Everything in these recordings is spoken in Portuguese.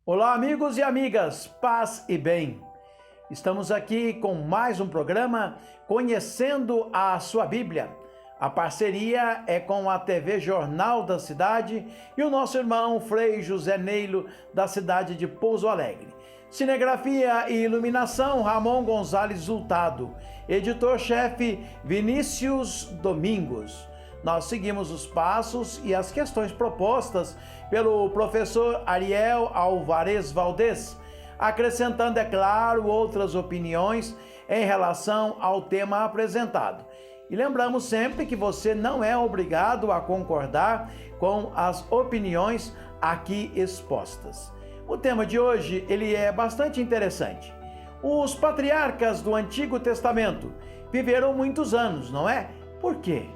Olá, amigos e amigas, paz e bem. Estamos aqui com mais um programa Conhecendo a Sua Bíblia. A parceria é com a TV Jornal da Cidade e o nosso irmão Frei José Neilo, da cidade de Pouso Alegre. Cinegrafia e iluminação, Ramon Gonzalez Hurtado. Editor-chefe, Vinícius Domingos. Nós seguimos os passos e as questões propostas pelo professor Ariel Alvarez Valdez, acrescentando, é claro, outras opiniões em relação ao tema apresentado. E lembramos sempre que você não é obrigado a concordar com as opiniões aqui expostas. O tema de hoje, ele é bastante interessante. Os patriarcas do Antigo Testamento viveram muitos anos, não é? Por quê?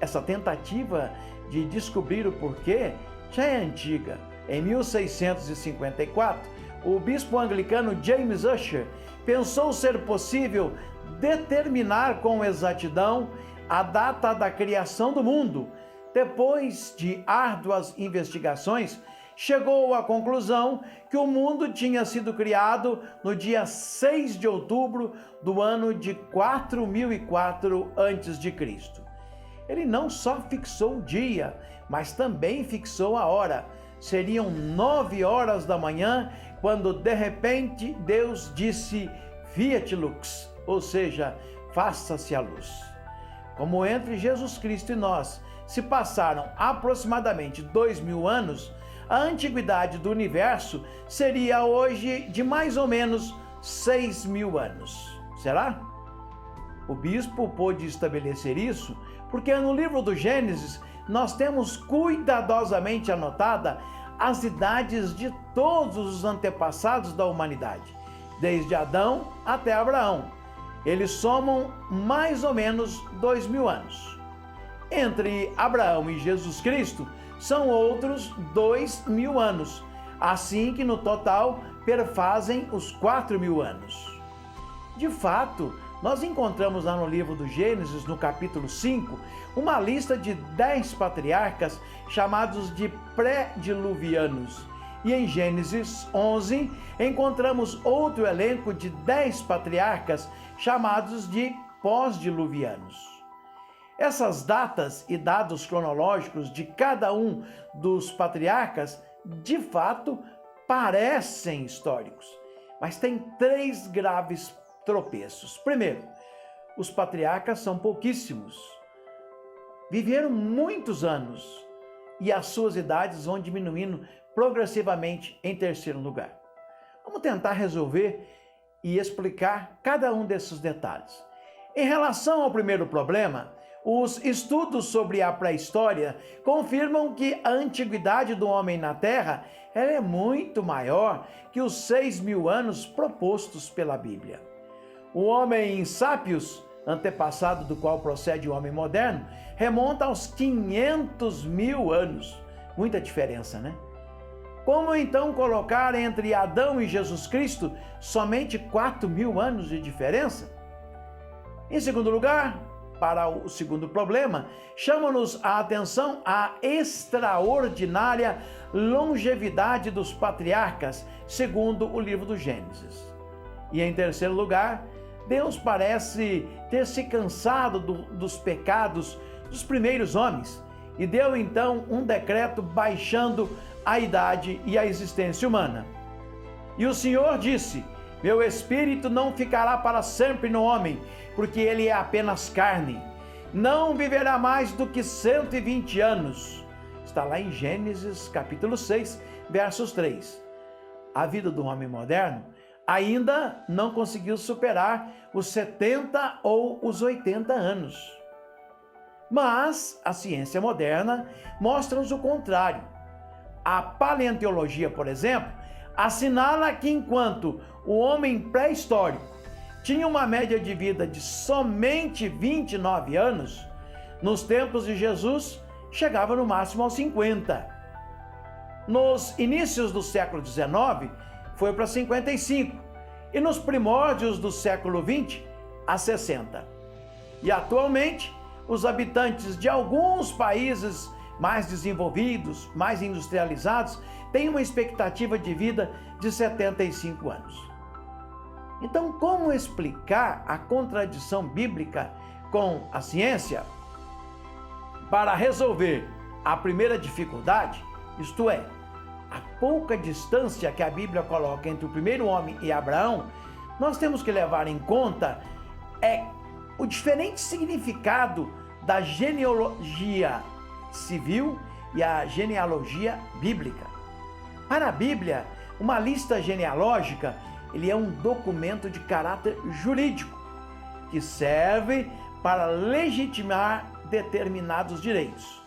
Essa tentativa de descobrir o porquê já é antiga. Em 1654, o bispo anglicano James Ussher pensou ser possível determinar com exatidão a data da criação do mundo. Depois de árduas investigações, chegou à conclusão que o mundo tinha sido criado no dia 6 de outubro do ano de 4004 a.C. Ele não só fixou o dia, mas também fixou a hora. Seriam 9 horas da manhã, quando de repente Deus disse Fiat Lux, ou seja, faça-se a luz. Como entre Jesus Cristo e nós se passaram aproximadamente 2000 anos, a antiguidade do universo seria hoje de mais ou menos 6.000 anos. Será? O bispo pôde estabelecer isso porque no livro do Gênesis nós temos cuidadosamente anotada as idades de todos os antepassados da humanidade, desde Adão até Abraão. Eles somam mais ou menos 2000 anos. Entre Abraão e Jesus Cristo são outros 2000 anos, assim que no total perfazem os 4000 anos. De fato, nós encontramos lá no livro do Gênesis, no capítulo 5, uma lista de 10 patriarcas chamados de pré-diluvianos. E em Gênesis 11, encontramos outro elenco de 10 patriarcas chamados de pós-diluvianos. Essas datas e dados cronológicos de cada um dos patriarcas, de fato, parecem históricos, mas tem 3 graves tropeços. Primeiro, os patriarcas são pouquíssimos. Viveram muitos anos e as suas idades vão diminuindo progressivamente em terceiro lugar. Vamos tentar resolver e explicar cada um desses detalhes. Em relação ao primeiro problema, os estudos sobre a pré-história confirmam que a antiguidade do homem na Terra ela é muito maior que os 6.000 anos propostos pela Bíblia. O homem sapiens, antepassado do qual procede o homem moderno, remonta aos 500.000 anos. Muita diferença, né? Como então colocar entre Adão e Jesus Cristo somente 4.000 anos de diferença? Em segundo lugar, para o segundo problema, chama-nos a atenção a extraordinária longevidade dos patriarcas, segundo o livro do Gênesis. E em terceiro lugar, Deus parece ter se cansado dos pecados dos primeiros homens e deu então um decreto baixando a idade e a existência humana. E o Senhor disse: meu espírito não ficará para sempre no homem, porque ele é apenas carne. Não viverá mais do que 120 anos. Está lá em Gênesis capítulo 6, versos 3. A vida do homem moderno ainda não conseguiu superar os 70 ou os 80 anos. Mas a ciência moderna mostra-nos o contrário. A paleontologia, por exemplo, assinala que enquanto o homem pré-histórico tinha uma média de vida de somente 29 anos, nos tempos de Jesus chegava no máximo aos 50. Nos inícios do século XIX foi para 55 e nos primórdios do século XX a 60. E atualmente os habitantes de alguns países mais desenvolvidos, mais industrializados, têm uma expectativa de vida de 75 anos. Então, como explicar a contradição bíblica com a ciência? Para resolver a primeira dificuldade, isto é, a pouca distância que a Bíblia coloca entre o primeiro homem e Abraão, nós temos que levar em conta o diferente significado da genealogia civil e a genealogia bíblica. Para a Bíblia, uma lista genealógica é um documento de caráter jurídico que serve para legitimar determinados direitos.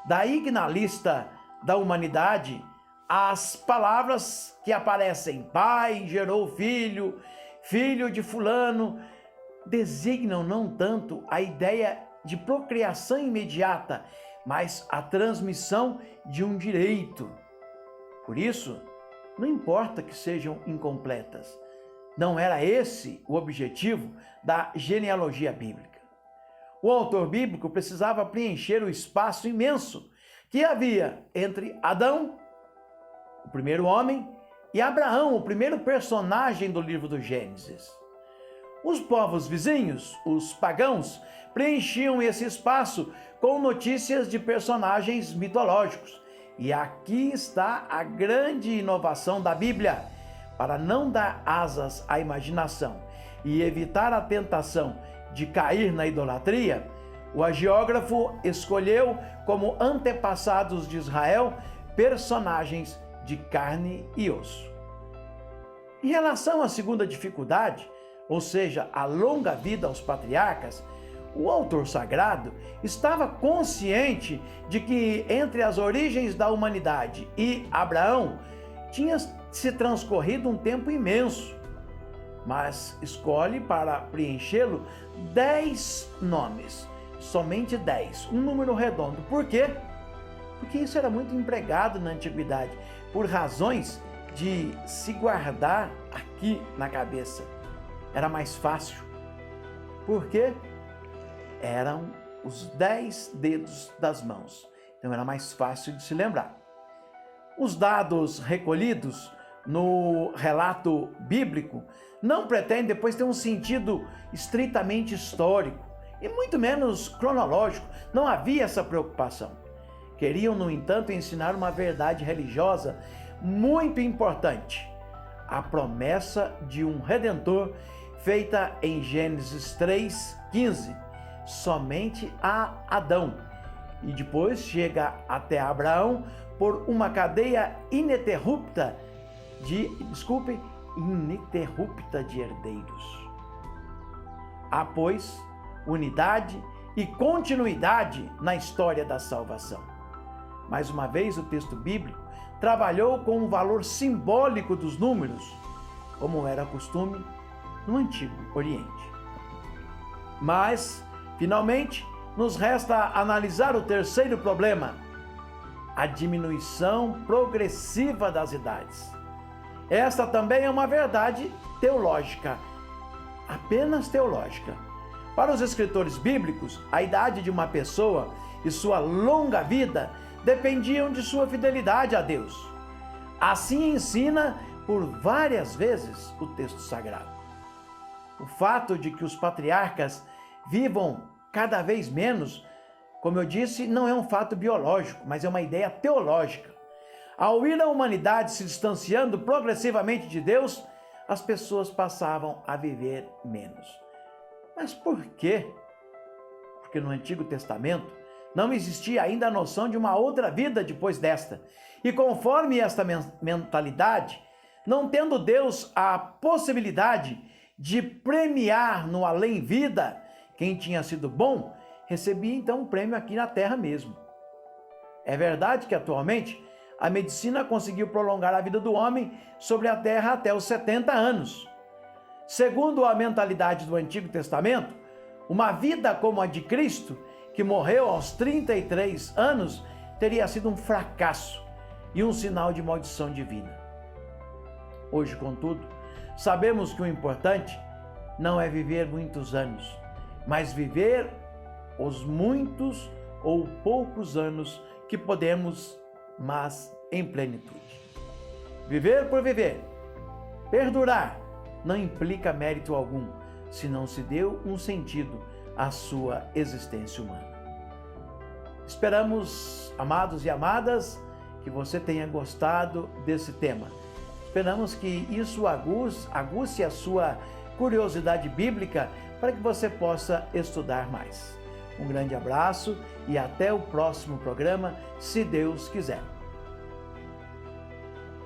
Daí que na lista da humanidade, as palavras que aparecem, pai gerou filho, filho de fulano, designam não tanto a ideia de procriação imediata, mas a transmissão de um direito. Por isso, não importa que sejam incompletas. Não era esse o objetivo da genealogia bíblica. O autor bíblico precisava preencher o espaço imenso que havia entre Adão, o primeiro homem, e Abraão, o primeiro personagem do livro do Gênesis. Os povos vizinhos, os pagãos, preenchiam esse espaço com notícias de personagens mitológicos. E aqui está a grande inovação da Bíblia. Para não dar asas à imaginação e evitar a tentação de cair na idolatria, o hagiógrafo escolheu como antepassados de Israel personagens de carne e osso. Em relação à segunda dificuldade, ou seja, a longa vida aos patriarcas, o autor sagrado estava consciente de que entre as origens da humanidade e Abraão tinha se transcorrido um tempo imenso, mas escolhe para preenchê-lo 10 nomes, somente 10, um número redondo. Por quê? Porque isso era muito empregado na antiguidade, por razões de se guardar aqui na cabeça. Era mais fácil. Por quê? Eram os 10 dedos das mãos. Então era mais fácil de se lembrar. Os dados recolhidos no relato bíblico não pretendem depois ter um sentido estritamente histórico e muito menos cronológico. Não havia essa preocupação. Queriam, no entanto, ensinar uma verdade religiosa muito importante: a promessa de um Redentor feita em Gênesis 3:15, somente a Adão, e depois chega até Abraão por uma cadeia ininterrupta de herdeiros. Há, pois, unidade e continuidade na história da salvação. Mais uma vez, o texto bíblico trabalhou com o valor simbólico dos números, como era costume no Antigo Oriente. Mas, finalmente, nos resta analisar o terceiro problema: a diminuição progressiva das idades. Esta também é uma verdade teológica, apenas teológica. Para os escritores bíblicos, a idade de uma pessoa e sua longa vida dependiam de sua fidelidade a Deus. Assim ensina por várias vezes o texto sagrado. O fato de que os patriarcas vivam cada vez menos, como eu disse, não é um fato biológico, mas é uma ideia teológica. Ao ir a humanidade se distanciando progressivamente de Deus, as pessoas passavam a viver menos. Mas por quê? Porque no Antigo Testamento não existia ainda a noção de uma outra vida depois desta. E conforme esta mentalidade, não tendo Deus a possibilidade de premiar no além-vida quem tinha sido bom, recebia então um prêmio aqui na terra mesmo. É verdade que atualmente a medicina conseguiu prolongar a vida do homem sobre a terra até os 70 anos. Segundo a mentalidade do Antigo Testamento, uma vida como a de Cristo, que morreu aos 33 anos, teria sido um fracasso e um sinal de maldição divina. Hoje, contudo, sabemos que o importante não é viver muitos anos, mas viver os muitos ou poucos anos que podemos, mas em plenitude. Viver por viver, perdurar, não implica mérito algum, se não se deu um sentido à sua existência humana. Esperamos, amados e amadas, que você tenha gostado desse tema. Esperamos que isso aguce a sua curiosidade bíblica para que você possa estudar mais. Um grande abraço e até o próximo programa, se Deus quiser.